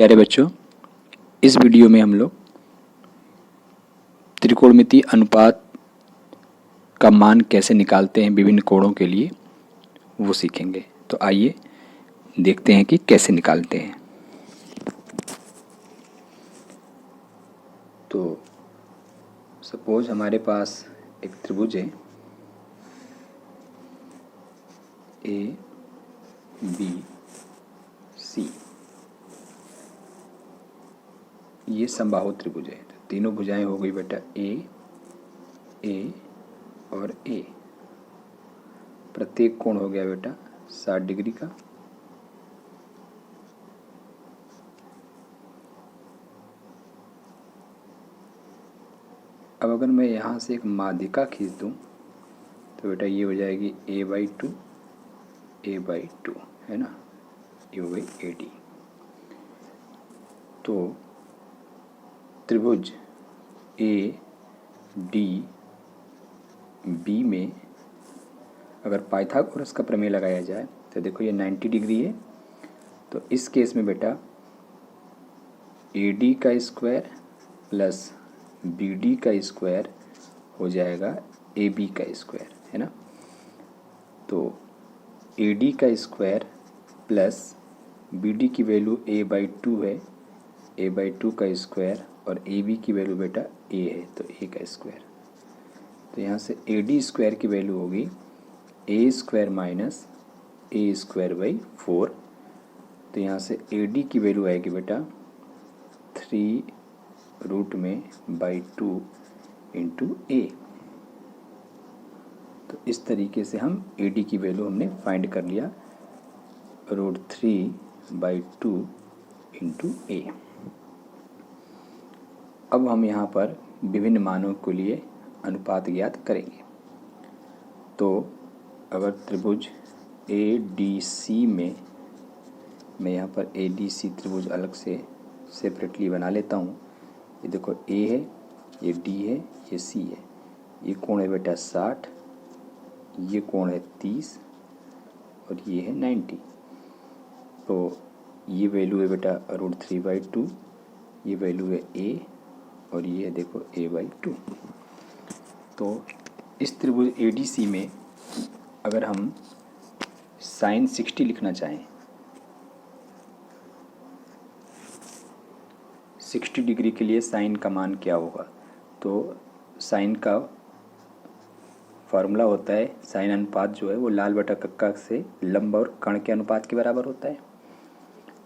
प्यारे बच्चों, इस वीडियो में हम लोग त्रिकोणमितीय अनुपात का मान कैसे निकालते हैं विभिन्न कोणों के लिए वो सीखेंगे। तो आइए देखते हैं कि कैसे निकालते हैं। तो सपोज हमारे पास एक त्रिभुज है ए बी सी, ये समबाहु त्रिभुज है। तो तीनों भुजाएं हो गई बेटा ए और ए। प्रत्येक कोण हो गया बेटा 60 डिग्री का। अब अगर मैं यहाँ से एक माध्यिका खींच दूँ तो बेटा ये हो जाएगी a/2 है ना, ये हो गई AD। तो त्रिभुज ADB में अगर पाइथागोरस का प्रमेय लगाया जाए तो देखो ये 90 डिग्री है। तो इस केस में बेटा AD का स्क्वायर प्लस BD का स्क्वायर हो जाएगा AB का स्क्वायर, है ना। तो AD का स्क्वायर प्लस BD की वैल्यू a/2 है, a/2 का स्क्वायर, और AB की वैल्यू बेटा a है तो a का स्क्वायर। तो यहाँ से AD स्क्वायर की वैल्यू होगी a square minus a square by 4। तो यहाँ से AD की वैल्यू आएगी बेटा 3√2 इंटू a। तो इस तरीके से हम AD की वैल्यू हमने फाइंड कर लिया, √3/2 इंटू a। अब हम यहाँ पर विभिन्न मानों के लिए अनुपात ज्ञात करेंगे। तो अगर त्रिभुज ADC में मैं यहाँ पर ADC त्रिभुज अलग से सेपरेटली बना लेता हूँ। ये देखो A है, ये D है, ये C है। ये कोण है बेटा 60, ये कोण है 30 और ये है 90। तो ये वैल्यू है बेटा √3/2, ये वैल्यू है A और ये है देखो a/2। तो इस त्रिभुज ADC में अगर हम sin 60 लिखना चाहें, 60 डिग्री के लिए साइन का मान क्या होगा, तो साइन का फार्मूला होता है, साइन अनुपात जो है वो लाल बटा कक्का से लंब और कर्ण के अनुपात के बराबर होता है।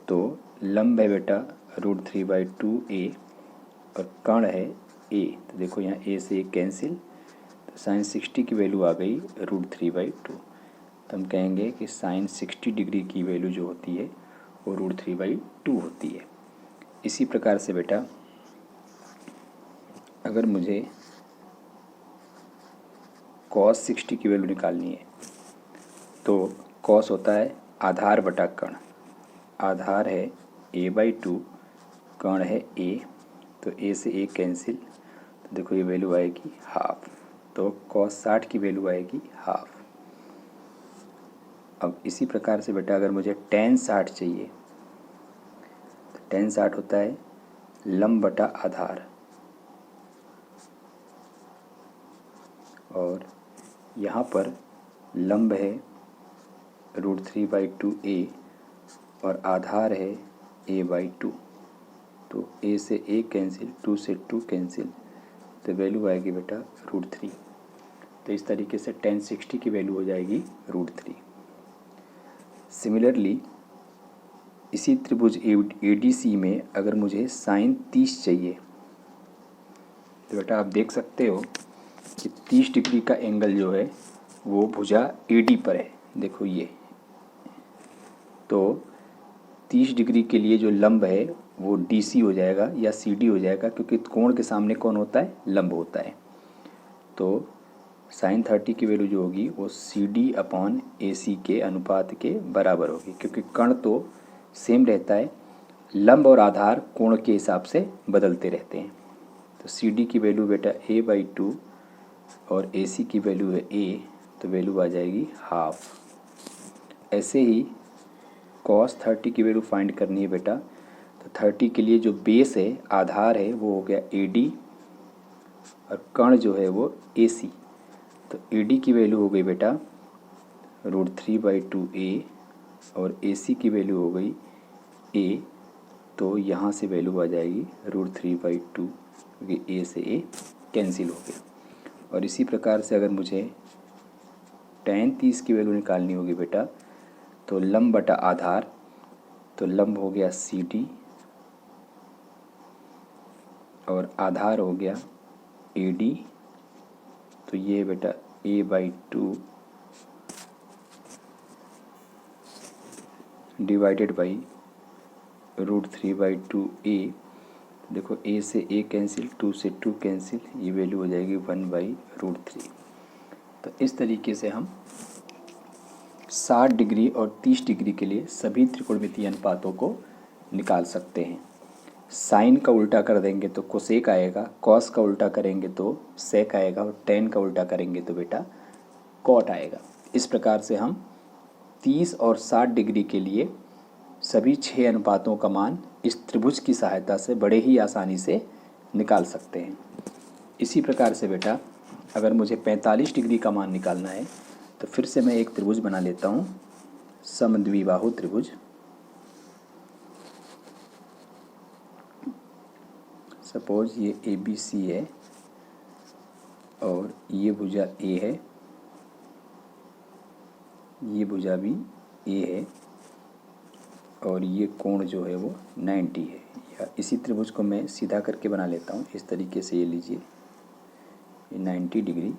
तो लंब है बेटा √3/2a और कर्ण है a। तो देखो यहाँ a से a कैंसिल, तो साइन 60 की वैल्यू आ गई √3/2। तो हम कहेंगे कि साइन 60 डिग्री की वैल्यू जो होती है वो √3/2 होती है। इसी प्रकार से बेटा अगर मुझे cos 60 की वैल्यू निकालनी है तो cos होता है आधार बटा कर्ण। आधार है a/2, कर्ण है a, तो a से a कैंसिल, तो देखो ये वैल्यू आएगी हाफ। तो cos 60 की वैल्यू आएगी हाफ। अब इसी प्रकार से बेटा अगर मुझे tan 60 चाहिए तो tan 60 होता है लंब बटा आधार, और यहाँ पर लंब है √3/2a और आधार है a/2। तो a से a कैंसिल, 2 से 2 कैंसिल, तो वैल्यू आएगी बेटा √3। तो इस तरीके से tan 60 की वैल्यू हो जाएगी √3। सिमिलरली इसी त्रिभुज ADC में अगर मुझे sin 30 चाहिए तो बेटा आप देख सकते हो कि 30 डिग्री का एंगल जो है वो भुजा AD पर है। देखो ये, तो 30 डिग्री के लिए जो लंब है वो DC हो जाएगा या CD हो जाएगा, क्योंकि कोण के सामने कौन होता है, लंब होता है। तो sin 30 की वैल्यू जो होगी वो CD/AC के अनुपात के बराबर होगी, क्योंकि कर्ण तो सेम रहता है, लंब और आधार कोण के हिसाब से बदलते रहते हैं। तो CD की वैल्यू बेटा a/2 और AC की वैल्यू है a, तो वैल्यू आ जाएगी हाफ। ऐसे ही cos 30 की वैल्यू फाइंड करनी है बेटा, तो 30 के लिए जो बेस है, आधार है, वो हो गया AD और कर्ण जो है वो AC। तो AD की वैल्यू हो गई बेटा √3/2a और AC की वैल्यू हो गई A। तो यहाँ से वैल्यू आ जाएगी √3/2, क्योंकि A से A कैंसिल हो गया। और इसी प्रकार से अगर मुझे tan 30 की वैल्यू निकालनी होगी बेटा, तो लंब बटा आधार, तो लंब हो गया CD और आधार हो गया AD। तो ये बेटा A/2 डिवाइडेड बाई √3/2a। देखो A से A कैंसिल, 2 से 2 कैंसिल, ये वैल्यू हो जाएगी 1/√3। तो इस तरीके से हम 60 डिग्री और 30 डिग्री के लिए सभी त्रिकोणमितीय अनुपातों को निकाल सकते हैं। साइन का उल्टा कर देंगे तो कोसेक आएगा, कॉस का उल्टा करेंगे तो सेक आएगा और टेन का उल्टा करेंगे तो बेटा कॉट आएगा। इस प्रकार से हम 30 और 60 डिग्री के लिए सभी 6 अनुपातों का मान इस त्रिभुज की सहायता से बड़े ही आसानी से निकाल सकते हैं। इसी प्रकार से बेटा अगर मुझे 45 डिग्री का मान निकालना है तो फिर से मैं एक त्रिभुज बना लेता हूँ, समद्विबाहु त्रिभुज। सपोज ये ABC है और ये भुजा A है, ये भुजा भी A है और ये कोण जो है वो 90 है। या इसी त्रिभुज को मैं सीधा करके बना लेता हूँ, इस तरीके से ये लीजिए, ये 90 डिग्री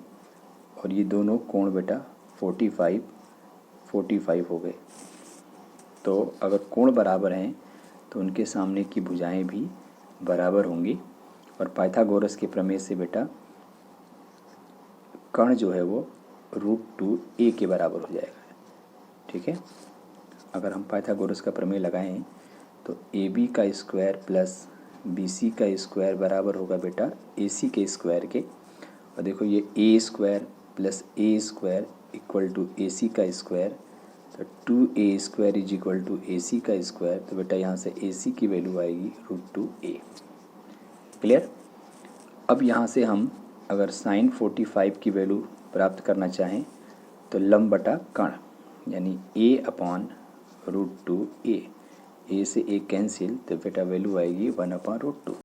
और ये दोनों कोण बेटा 45 हो गए। तो अगर कोण बराबर हैं तो उनके सामने की भुजाएं भी बराबर होंगी और पाइथागोरस के प्रमेय से बेटा कर्ण जो है वो √2a के बराबर हो जाएगा। ठीक है, अगर हम पाइथागोरस का प्रमेय लगाएं तो AB का स्क्वायर प्लस BC का स्क्वायर बराबर होगा बेटा AC के स्क्वायर के। और देखो ये A square plus A square equal to AC का स्क्वायर, तो 2A square is equal to AC का स्क्वायर। तो बेटा यहाँ से AC की वैल्यू आएगी √2a। क्लियर। अब यहाँ से हम अगर साइन 45 की वैल्यू प्राप्त करना चाहें तो लंब बटा कर्ण यानी A/√2a। A से A कैंसिल, तो बेटा वैल्यू आएगी 1/√2।